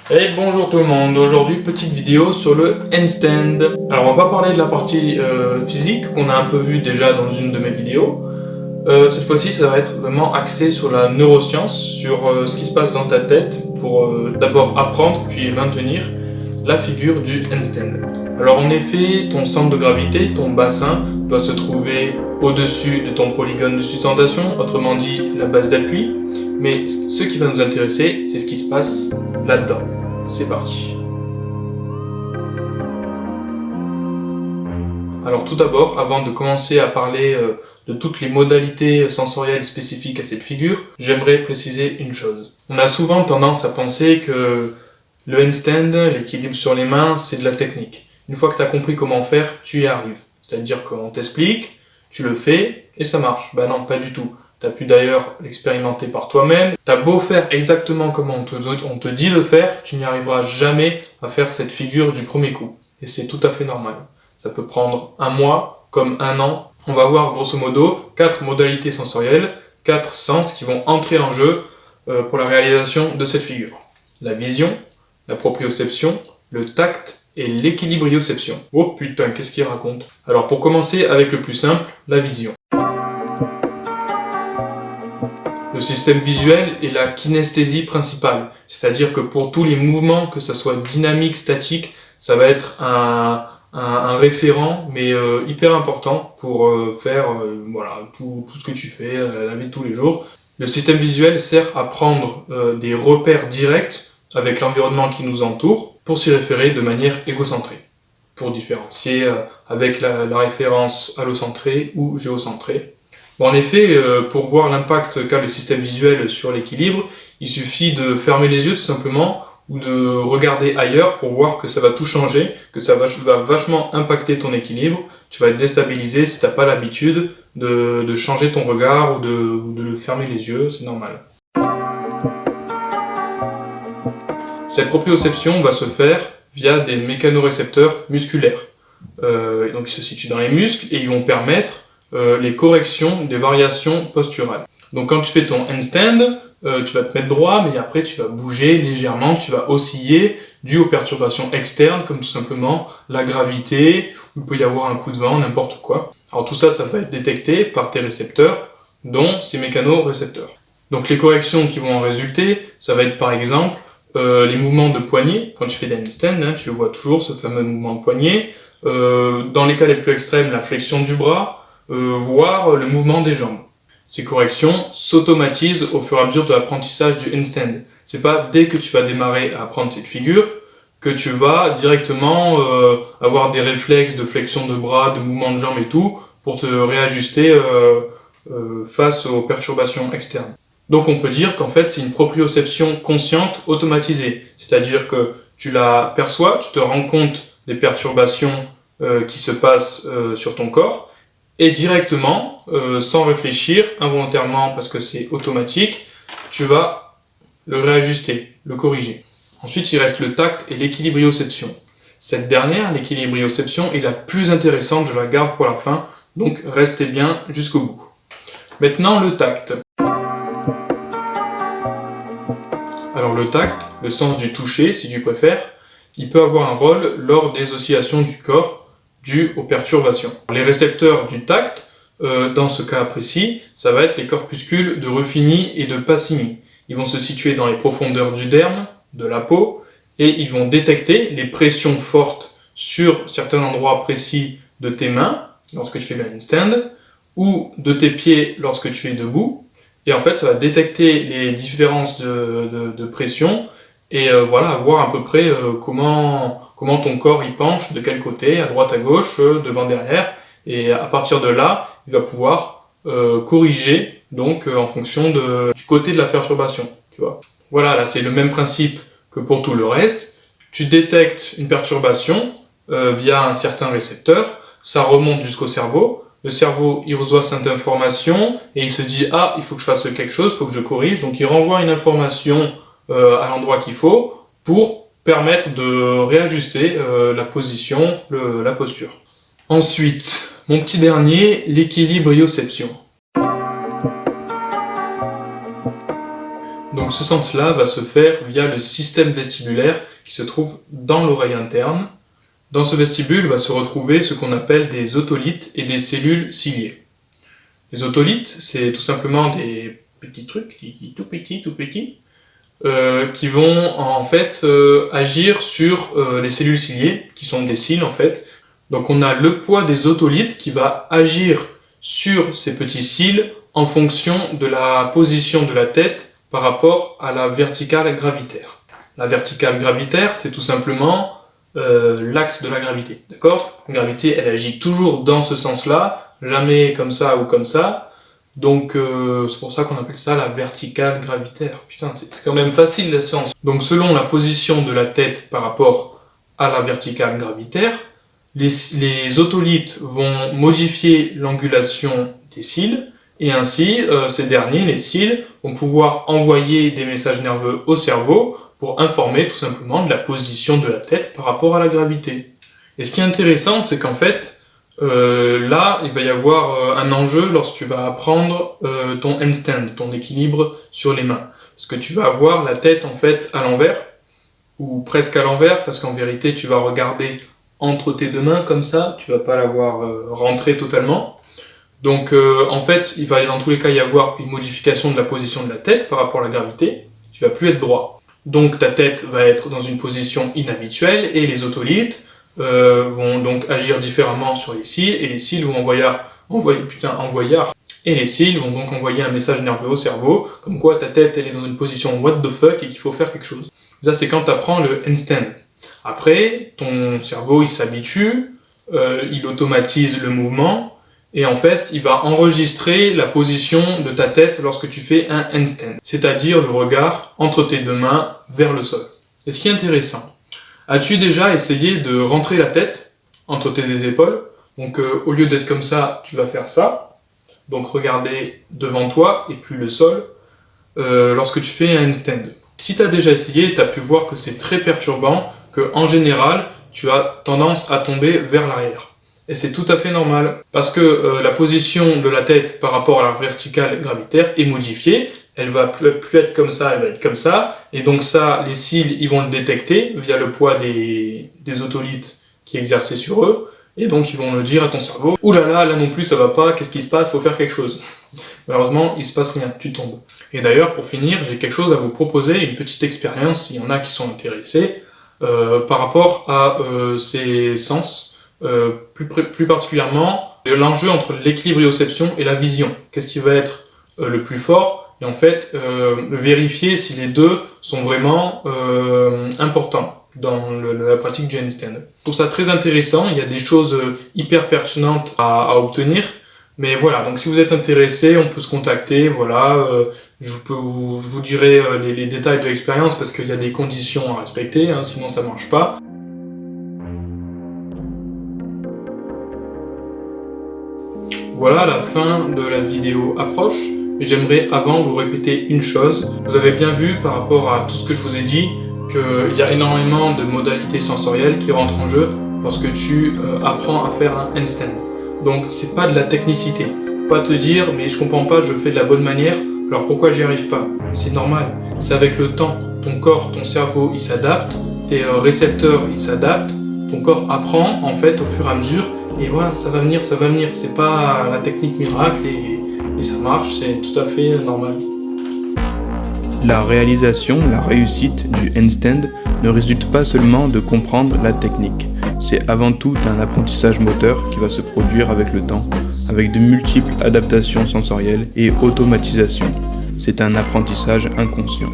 Hey, bonjour tout le monde, aujourd'hui petite vidéo sur le handstand. Alors on va pas parler de la partie physique qu'on a un peu vu déjà dans une de mes vidéos. Cette fois-ci ça va être vraiment axé sur la neuroscience, sur ce qui se passe dans ta tête pour d'abord apprendre puis maintenir la figure du handstand. Alors en effet, ton centre de gravité, ton bassin, doit se trouver au-dessus de ton polygone de sustentation, autrement dit la base d'appui. Mais ce qui va nous intéresser, c'est ce qui se passe là-dedans. C'est parti. Alors tout d'abord, avant de commencer à parler de toutes les modalités sensorielles spécifiques à cette figure, j'aimerais préciser une chose. On a souvent tendance à penser que le handstand, l'équilibre sur les mains, c'est de la technique. Une fois que tu as compris comment faire, tu y arrives. C'est-à-dire qu'on t'explique, tu le fais et ça marche. Bah non, pas du tout. Tu as pu d'ailleurs l'expérimenter par toi-même. Tu as beau faire exactement comme on te dit de faire, tu n'y arriveras jamais à faire cette figure du premier coup. Et c'est tout à fait normal. Ça peut prendre un mois, comme un an. On va voir grosso modo 4 modalités sensorielles, 4 sens qui vont entrer en jeu pour la réalisation de cette figure. La vision, la proprioception, le tact et l'équilibrioception. Oh putain, qu'est-ce qu'il raconte? Alors pour commencer avec le plus simple, la vision. Le système visuel est la kinesthésie principale, c'est-à-dire que pour tous les mouvements, que ce soit dynamique, statique, ça va être un référent, mais hyper important pour faire voilà, tout ce que tu fais, la vie de tous les jours. Le système visuel sert à prendre des repères directs avec l'environnement qui nous entoure pour s'y référer de manière égocentrée, pour différencier avec la référence allocentrée ou géocentrée. Bon, en effet, pour voir l'impact qu'a le système visuel sur l'équilibre, il suffit de fermer les yeux tout simplement ou de regarder ailleurs pour voir que ça va tout changer, que ça va vachement impacter ton équilibre. Tu vas être déstabilisé si tu n'as pas l'habitude de changer ton regard ou de fermer les yeux, c'est normal. Cette proprioception va se faire via des mécanorécepteurs musculaires. Donc ils se situent dans les muscles et ils vont permettre les corrections des variations posturales. Donc quand tu fais ton handstand, tu vas te mettre droit, mais après tu vas bouger légèrement, tu vas osciller dû aux perturbations externes, comme tout simplement la gravité, ou il peut y avoir un coup de vent, n'importe quoi. Alors tout ça, ça va être détecté par tes récepteurs, dont ces mécanorécepteurs. Donc les corrections qui vont en résulter, ça va être par exemple les mouvements de poignet. Quand tu fais des handstands, hein, tu le vois toujours, ce fameux mouvement de poignet. Dans les cas les plus extrêmes, la flexion du bras, voire le mouvement des jambes. Ces corrections s'automatisent au fur et à mesure de l'apprentissage du handstand. C'est pas dès que tu vas démarrer à apprendre cette figure que tu vas directement avoir des réflexes de flexion de bras, de mouvement de jambes et tout pour te réajuster face aux perturbations externes. Donc on peut dire qu'en fait c'est une proprioception consciente automatisée, c'est-à-dire que tu la perçois, tu te rends compte des perturbations qui se passent sur ton corps, et directement, sans réfléchir, involontairement parce que c'est automatique, tu vas le réajuster, le corriger. Ensuite, il reste le tact et l'équilibrioception. Cette dernière, l'équilibrioception, est la plus intéressante, je la garde pour la fin, donc restez bien jusqu'au bout. Maintenant, le tact. Alors le tact, le sens du toucher, si tu préfères, il peut avoir un rôle lors des oscillations du corps dues aux perturbations. Les récepteurs du tact, dans ce cas précis, ça va être les corpuscules de Ruffini et de Pacini. Ils vont se situer dans les profondeurs du derme, de la peau, et ils vont détecter les pressions fortes sur certains endroits précis de tes mains, lorsque tu fais le handstand, ou de tes pieds lorsque tu es debout. Et en fait, ça va détecter les différences de pression et voilà, voir à peu près comment ton corps y penche, de quel côté, à droite, à gauche, devant, derrière. Et à partir de là, il va pouvoir corriger donc en fonction du côté de la perturbation. Tu vois. Voilà, là c'est le même principe que pour tout le reste. Tu détectes une perturbation via un certain récepteur, ça remonte jusqu'au cerveau. Le cerveau, il reçoit cette information et il se dit « Ah, il faut que je fasse quelque chose, il faut que je corrige ». Donc il renvoie une information à l'endroit qu'il faut pour permettre de réajuster la position, la posture. Ensuite, mon petit dernier, l'équilibrioception. Donc ce sens-là va se faire via le système vestibulaire qui se trouve dans l'oreille interne. Dans ce vestibule va se retrouver ce qu'on appelle des otolithes et des cellules ciliées. Les otolithes, c'est tout simplement des petits trucs, tout petits, qui vont en fait agir sur les cellules ciliées, qui sont des cils en fait. Donc on a le poids des otolithes qui va agir sur ces petits cils en fonction de la position de la tête par rapport à la verticale gravitaire. La verticale gravitaire, c'est tout simplement l'axe de la gravité, d'accord? La gravité, elle agit toujours dans ce sens-là, jamais comme ça ou comme ça. Donc c'est pour ça qu'on appelle ça la verticale gravitaire. Putain, c'est quand même facile la science. Donc selon la position de la tête par rapport à la verticale gravitaire, les otolithes vont modifier l'angulation des cils, et ainsi ces derniers, les cils, vont pouvoir envoyer des messages nerveux au cerveau pour informer tout simplement de la position de la tête par rapport à la gravité. Et ce qui est intéressant, c'est qu'en fait, là, il va y avoir un enjeu lorsque tu vas apprendre ton handstand, ton équilibre sur les mains. Parce que tu vas avoir la tête en fait à l'envers, ou presque à l'envers, parce qu'en vérité, tu vas regarder entre tes deux mains comme ça, tu vas pas la voir rentrer totalement. Donc en fait, il va dans tous les cas y avoir une modification de la position de la tête par rapport à la gravité, tu vas plus être droit. Donc ta tête va être dans une position inhabituelle et les otolithes vont donc agir différemment sur les cils et les cils vont envoyer et les cils vont donc envoyer un message nerveux au cerveau comme quoi ta tête elle est dans une position what the fuck et qu'il faut faire quelque chose. Ça c'est quand tu apprends le handstand. Après, ton cerveau il s'habitue, il automatise le mouvement et en fait il va enregistrer la position de ta tête lorsque tu fais un handstand, c'est-à-dire le regard entre tes deux mains vers le sol. Et ce qui est intéressant, as-tu déjà essayé de rentrer la tête entre tes épaules? Donc au lieu d'être comme ça, tu vas faire ça, donc regarder devant toi et puis le sol lorsque tu fais un handstand. Si tu as déjà essayé, tu as pu voir que c'est très perturbant, que en général, tu as tendance à tomber vers l'arrière. Et c'est tout à fait normal, parce que la position de la tête par rapport à la verticale gravitaire est modifiée, elle va plus être comme ça, elle va être comme ça, et donc ça, les cils, ils vont le détecter via le poids des otolithes qui est exercé sur eux, et donc ils vont le dire à ton cerveau, « Ouh là non plus ça va pas, qu'est-ce qui se passe, faut faire quelque chose. » Malheureusement, il se passe rien, tu tombes. Et d'ailleurs, pour finir, j'ai quelque chose à vous proposer, une petite expérience, s'il y en a qui sont intéressés, par rapport à ces sens, plus particulièrement l'enjeu entre l'équilibrioception et la vision. Qu'est-ce qui va être le plus fort? Et en fait, vérifier si les deux sont vraiment importants dans la pratique du handstand. Je trouve ça très intéressant, il y a des choses hyper pertinentes à obtenir, mais voilà, donc si vous êtes intéressé, on peut se contacter, voilà, je vous dirai les détails de l'expérience parce qu'il y a des conditions à respecter, hein, sinon ça marche pas. Voilà, la fin de la vidéo approche, et j'aimerais avant vous répéter une chose. Vous avez bien vu par rapport à tout ce que je vous ai dit, qu'il y a énormément de modalités sensorielles qui rentrent en jeu lorsque tu apprends à faire un handstand. Donc c'est pas de la technicité, faut pas te dire mais je comprends pas, je le fais de la bonne manière, alors pourquoi j'y arrive pas? C'est normal, c'est avec le temps, ton corps, ton cerveau il s'adapte, tes récepteurs ils s'adaptent, ton corps apprend en fait au fur et à mesure, et voilà, ça va venir, c'est pas la technique miracle et ça marche, c'est tout à fait normal. La réalisation, la réussite du handstand ne résulte pas seulement de comprendre la technique, c'est avant tout un apprentissage moteur qui va se produire avec le temps, avec de multiples adaptations sensorielles et automatisation. C'est un apprentissage inconscient.